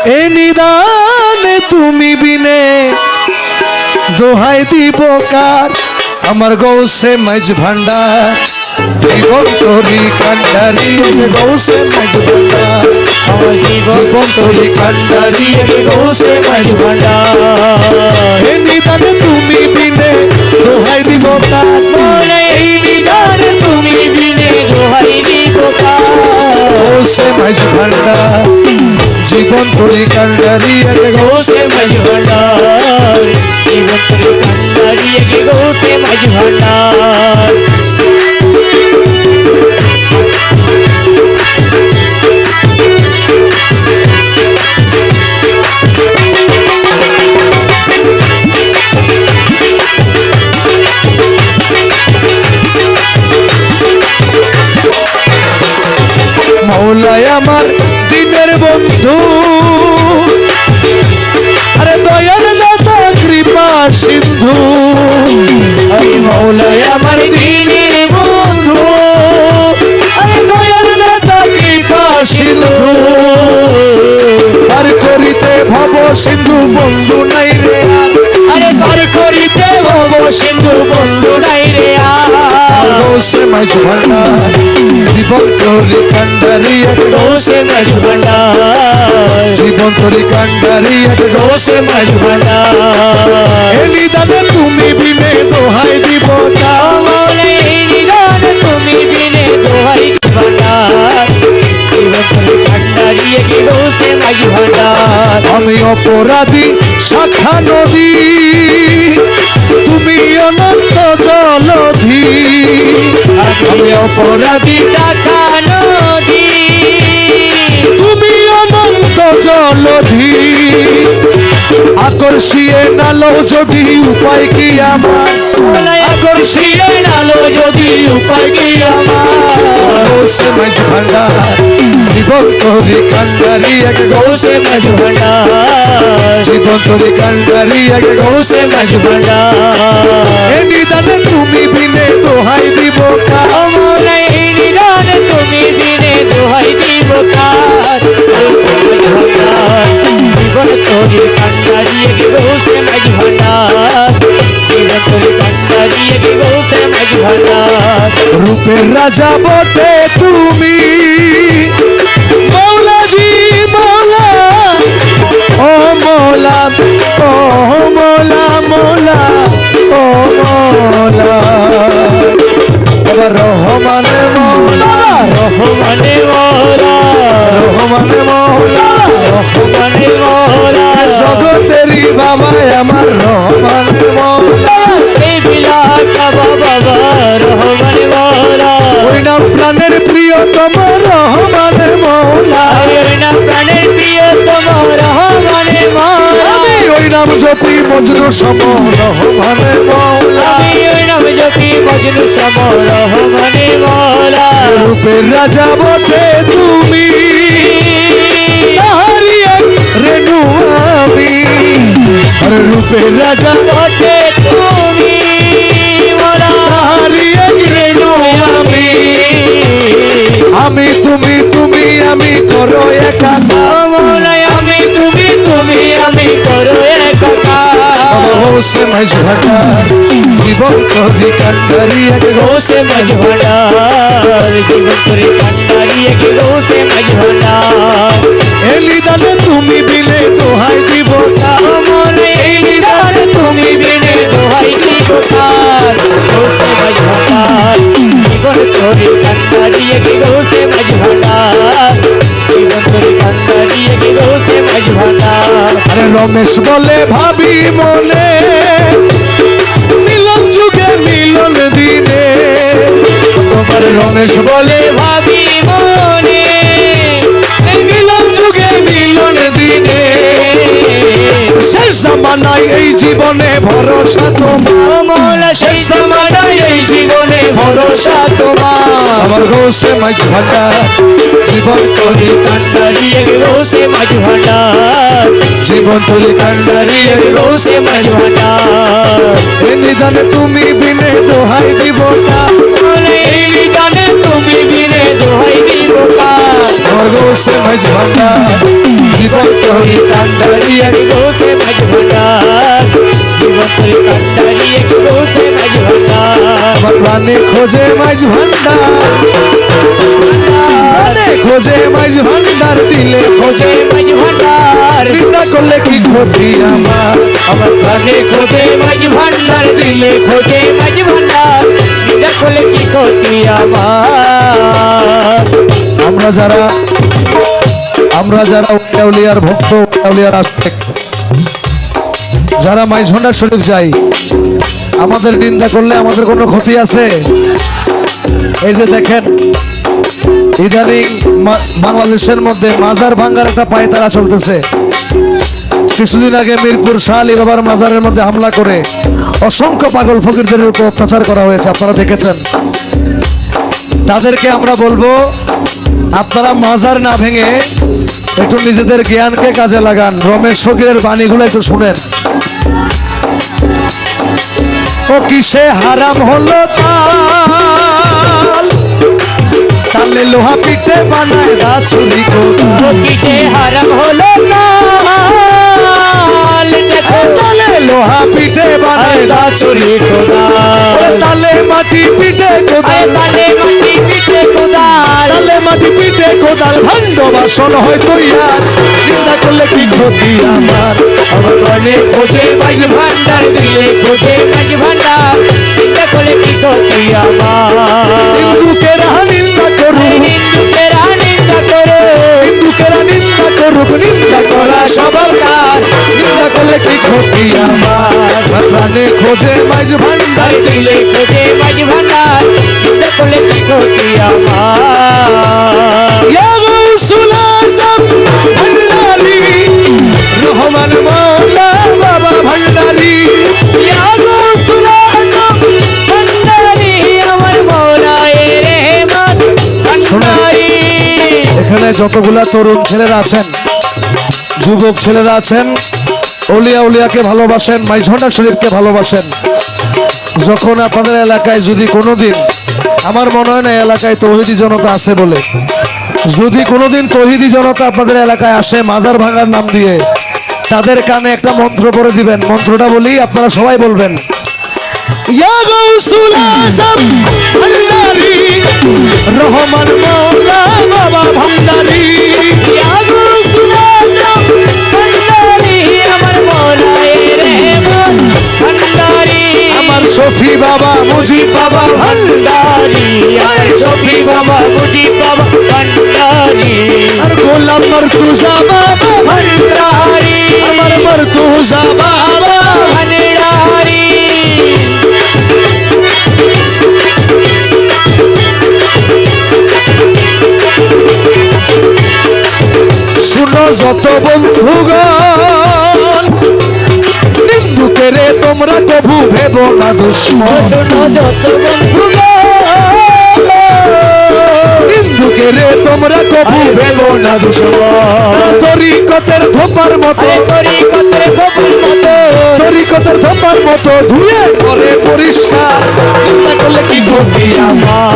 এ নিদানে তুমি বিনে দোহাই দিব কার আমার গৌসে মাঝ ভান্ডার জীবন তোরি কান্ডারি গৌসে মাঝ ভান্ডার আমার জীবন তোরি কান্ডারি গৌসে মাঝ ভান্ডার এ নিদানে তুমি বিনে দোহাই দিব কার এই নিদানে তুমি বিনে দোহাই দিব কার গৌসে মাঝ ভান্ডার জীবন তোরি কান্ডারি গৌসে মাঝ ভান্ডার জীবন তোরি কান্ডারি গৌসে মাঝ ভান্ডার মৌলাই আমার দিনের বন্ধু আরে দয়াল দাতা কৃপা সিন্ধু আরে মৌলাই আমার দিনের বন্ধু আরে দয়াল দাতা কৃপা সিন্ধু পার করিতে ভব সিন্ধু বন্ধু নাই রে আরে পার করিতে ভব সিন্ধু বন্ধু নাই রে গৌসে মাঝ ভান্ডার জীবন তোরি কান্ডারি গৌসে মাঝ ভান্ডার জীবন তোরি কান্ডারি গৌসে মাঝ ভান্ডার এ নিদানে তুমি বিনে দোহাই দিব মৌলাই এই নিদানে তুমি বিনে দোহাই ভান্ডার জীবন তোরি কান্ডারি গৌসে মাঝ ভান্ডার আমি অপরাধী শাখা নদী তুমি অনন্ত জলধি আমি অপরাধী শাখা নদী তুমি অনন্ত জলধি আকর্ষিয়ে নালো যদি উপায় কি আমার আকর্ষিয়ে নালো যদি উপায় কি আমার গৌসে মাঝ ভান্ডার জীবন তোরি কান্ডারি গৌসে মাঝ ভান্ডার জীবন তোরি কান্ডারি গৌসে মাঝ ভান্ডার এ নিদানে তুমি বিনে দোহাই দিব মৌলাই এই নিদানে তুমি বিনে দোহাই দিব কার জীবন তোরি কান্ডারি গৌসে মাঝ ভান্ডার জীবন তোরি কান্ডারি গৌসে মাঝ ভান্ডার রূপের রাজা বটে তুমি মৌলাজি মৌলা ও মৌলা ও মৌলা মৌলা ও মৌলা আবার রহমানে মৌলা রহমানে মৌলা রহমানে মৌলা রহমানে মৌলা জগতেরই বাবা আমার রহমানে মৌলা এই বিলাকা বাবা রহমানে মৌলা ওই নাম প্রাণের প্রিয় তোমার রহমানে মৌলা ওই নাম প্রাণের প্রিয় তোমার রহমানে মৌলা আমি ওই নাম জ্যোতি মজনু সম রহমানে মৌলা আমি ওই নাম জ্যোতি মজনু সম রহমানে মৌলা রূপের রাজা বটে তুমি তাহারি এক রেণু আমি আর রূপের রাজা বটে তুমি মোরা তাহারি এক রেণু আমি আমি তুমি তুমি আমি করো একা মৌলাই আমি তুমি আমি করো একাকার গৌসে মাঝ ভান্ডার জীবন তোরি কান্ডারি গৌসে মাঝ ভান্ডার জীবন তোরি কান্ডারি গৌসে মাঝ ভান্ডার এ নিদানে তুমি বিনে দোহাই দিব মৌলাই এই নিদানে তুমি বিনে দোহাই দিব কার গৌসে মাঝ ভান্ডার জীবন তোরি কান্ডারি গৌসে মাঝ ভান্ডার জীবন তোরি কান্ডারি গৌসে মাঝ ভান্ডার আরে রমেশ বলে ভাবি মনে মিলন যুগে মিলন দিনে তোমার রমেশ বলে ভাবি মনে মিলন যুগে মিলন দিনে শেষ জামানায় এই জীবনে ভরসা তোমার মৌলা সেই জামানায় এই জীবনে ভরসা তোমার আমার গৌসে মাঝ ভান্ডার জীবন তোরি কান্ডারি গৌসে মাঝ ভান্ডার জীবন তোরি কান্ডারি গৌসে মাঝ ভান্ডার এ নিদানে তুমি বিনে দোহাই দিব এই নিদানে তুমি বিনে দোহাই দিব কার আমার গৌসে মাঝ ভান্ডার জীবন তোরি কান্ডারি এক গোসে মাঝ ভান্ডার জীবন তোরি কান্ডারি এক গোসে মাঝ ভান্ডার আমার প্রাণে খোঁজে মাঝ ভান্ডার প্রাণে খোঁজে মাঝ ভান্ডার দিলে খোঁজে মাঝ ভান্ডার নিন্দা করলে কি ক্ষতি আমার আমার প্রাণে খোঁজে মাঝ ভান্ডার দিলে খোঁজে মাঝ ভান্ডার নিন্দা করলে কি ক্ষতি আমার আমরা যারা উলিয়ার ভক্ত উলিয়ার আশেক যারা মাইজ ভান্ডার শরীফ যাই আমাদের নিন্দা করলে আমাদের কোনো ক্ষতি আছে? এই যে দেখেন ইদানিং বাংলাদেশের মধ্যে মাজার ভাঙ্গার একটা পায়তারা চলতেছে। কিছুদিন আগে মিরপুর শাহ আলী বাবার মাজারের মধ্যে হামলা করে অসংখ্য পাগল ফকিরদের উপর অত্যাচার করা হয়েছে, আপনারা দেখেছেন। তাদেরকে আমরা বলবো আপনারা মাজার না ভেঙে একটু নিজেদের জ্ঞানকে কাজে লাগান, রমেশ ফকিরের বাণীগুলো একটু শুনেন। ও কিসে হারাম হলো তাল, তালে লোহা পিঠে বানায় রাচুরি কোদাল। কিসে হারাম হলো তাল, দেখো তালে লোহা পিঠে বানায় রাচুরি কোদাল। তালে মাটি পিঠে কোদাল, তালে মাটি পিঠে কোদাল, তালে মাটি পিঠে কোদাল ভাণ্ড বাসন হয়তো ইয়ার নিন্দা করলে কি ক্ষতি আমার আমার প্রাণে খোঁজে মাঝ ভান্ডার দিলে খোঁজে মাঝ ভান্ডার নিন্দা করলে কি ক্ষতি আমার হিন্দুকেরা নিন্দা করুক, হিন্দুকেরা নিন্দা করো হিন্দুকেরা নিন্দা করুক, নিন্দা করা সবার নিন্দা করলে কি ক্ষতি আমার প্রাণে খোঁজে মাঝ ভান্ডার দিলে খোঁজে মাঝ ভান্ডার নিন্দা করলে কি ক্ষতি আমার ইয়া গৌসুল আজম ভান্ডারি রহমান মৌলা বাবা ভান্ডারি ইয়া গৌসুল আজম ভান্ডারি আমার মওলা রহমান ভান্ডারি। এখানে যতগুলা তরুণ ছেলেরা আছেন, যুবক ছেলেরা আছেন, ওলিয়া উলিয়াকে ভালোবাসেন, মাইজ ভান্ডার শরীফকে ভালোবাসেন, যখন আপনাদের এলাকায় যদি কোনোদিন, আমার মনে হয় না এলাকায় তৌহিদি জনতা আছে বলে, যদি কোনোদিন তৌহিদি জনতা আপনাদের এলাকায় আসে মাজার ভাঙার নাম দিয়ে, তাদের কানে একটা মন্ত্র পড়ে দিবেন। মন্ত্রটা বলি, আপনারা সবাই বলবেন, ইয়া গৌসুল আজম ভান্ডারি রহমান মৌলা বাবা ভান্ডারি ইয়া গৌসুল আজম ভান্ডারি আমার মওলা রহমান ভান্ডারি। আমার শফি বাবা মুজিব বাবা ভান্ডারি আমার শফি বাবা মুজিব বাবা ভান্ডারি আর গোলাম মর্তুজা বাবা ভান্ডারি আমার মর্তুজা বাবা ভান্ডারি। শুনো যত বন্ধুগণ, নিন্দুকেরে তোমরা কভু ভেব না দুশ্মন, শোনো যত বন্ধুগণ, নিন্দুকেরে তোমরা কভু ভেব না দুশ্মন। তরিকতের ধোপার মতো, তরিকতের খবর মতো, তরিকতের ধোপার মতো ধুয়ে করে পরিষ্কার নিন্দা করলে কি ক্ষতি আমার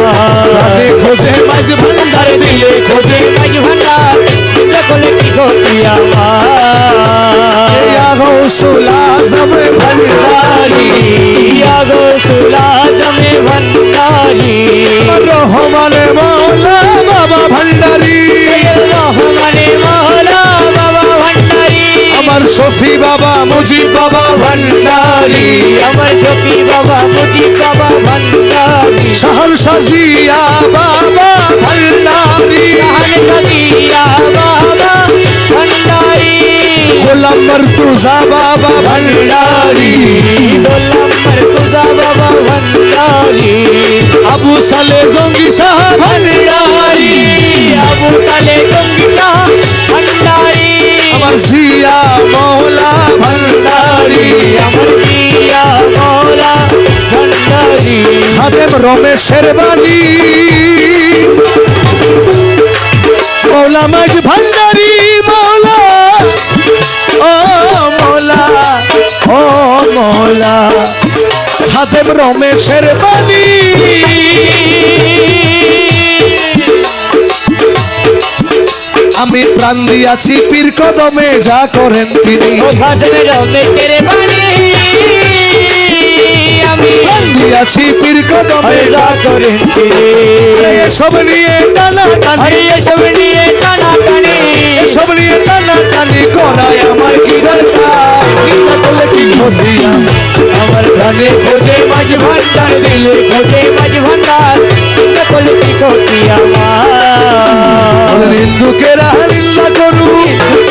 খোঁজে মাঝ ভান্ডার দিলে খোঁজে মাঝ ভান্ডার নিন্দা করলে কি ক্ষতি আমার ইয়া গৌসুল আজম ভান্ডারি ইয়া গৌসুল আজম ভান্ডারি রহমান মৌলা বাবা ভান্ডারি রহমান মওলা বাবা ভান্ডারি আমার শফি বাবা মুজিব বাবা ভান্ডারি আমার শফি বাবা মুজিব বাবা ভান্ডারি শাহন সাজিয়া বাবা ভান্ডারি জাহান সাজিয়া বাবা ভান্ডারি গোলাম মর্তুজা বাবা ভান্ডারি গোলাম মর্তুজা বাবা ভান্ডারি আবু সালে জঙ্গি শাহ ভান্ডারি আবু তালে জঙ্গি শাহ ভান্ডারি আমার জিয়া মৌলা ভান্ডারি আমার জিয়া মওলা ভান্ডারি খাদেম রমেশের বাণী মৌলা মাঝ ভান্ডারি মৌলা ও মৌলা ও মৌলা খাদেম রমেশের বাণী আমি প্রাণ দিয়াছি পীর কদমে যা করেন তিনি ও খাদমে রঙে ছেড়ে বানি আমি প্রাণ দিয়াছি পীর কদমে যা করেন তিনি এসব নিয়ে টানা টানি আরে এসব নিয়ে টানা টানি এসব নিয়ে টানা টানি করায় আমার কি দরকার নিন্দা করলে কি ক্ষতি আমার প্রাণে খোঁজে মাঝ ভান্ডার দিলে খোঁজে মাঝ ভান্ডার চিন্তা করলে কি ক্ষতি আমার হিন্দুকেরা নিন্দা করুক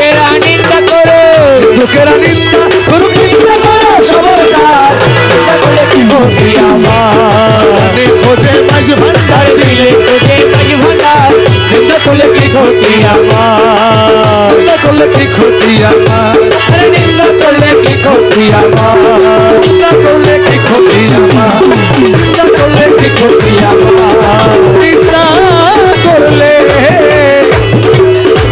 এরা নিন্দা করো হিন্দুকেরা নিন্দা করুক নিন্দা করো সবরদার চিন্তা করলে কি ক্ষতি আমার প্রাণে খোঁজে মাঝ ভান্ডার দিলে খোঁজে মাঝ ভান্ডার চিন্তা করলে কি ক্ষতি আমার নিন্দা করলে কি ক্ষতি আমার আরে নিন্দা করলে কি ক্ষতি আমার নিন্দা করলে কি ক্ষতি আমার নিন্দা করলে কি ক্ষতি আমার নিন্দা করলে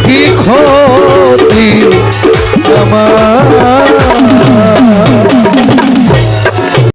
কি ক্ষতি আমার